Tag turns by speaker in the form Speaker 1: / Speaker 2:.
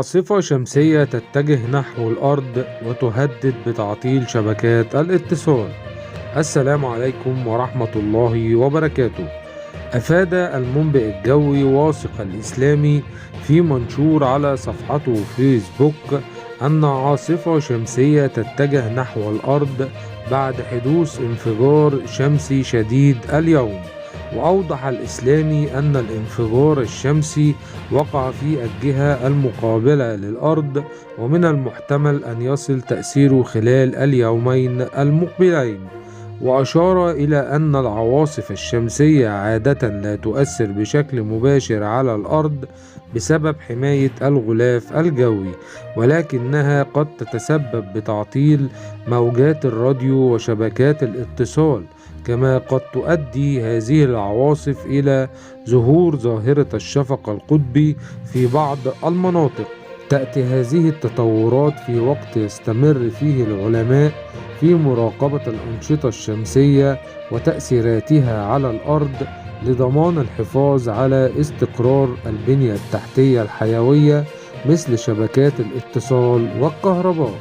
Speaker 1: عاصفة شمسية تتجه نحو الأرض وتهدد بتعطيل شبكات الاتصال. السلام عليكم ورحمة الله وبركاته. أفاد المنبئ الجوي واثق الإسلامي في منشور على صفحته فيسبوك أن عاصفة شمسية تتجه نحو الأرض بعد حدوث انفجار شمسي شديد اليوم. وأوضح الإسلامي أن الانفجار الشمسي وقع في الجهة المقابلة للأرض، ومن المحتمل أن يصل تأثيره خلال اليومين المقبلين. وأشار إلى أن العواصف الشمسية عادة لا تؤثر بشكل مباشر على الأرض بسبب حماية الغلاف الجوي، ولكنها قد تتسبب بتعطيل موجات الراديو وشبكات الاتصال. كما قد تؤدي هذه العواصف إلى ظهور ظاهرة الشفق القطبي في بعض المناطق. تأتي هذه التطورات في وقت يستمر فيه العلماء في مراقبة الأنشطة الشمسية وتأثيراتها على الأرض لضمان الحفاظ على استقرار البنية التحتية الحيوية مثل شبكات الاتصال والكهرباء.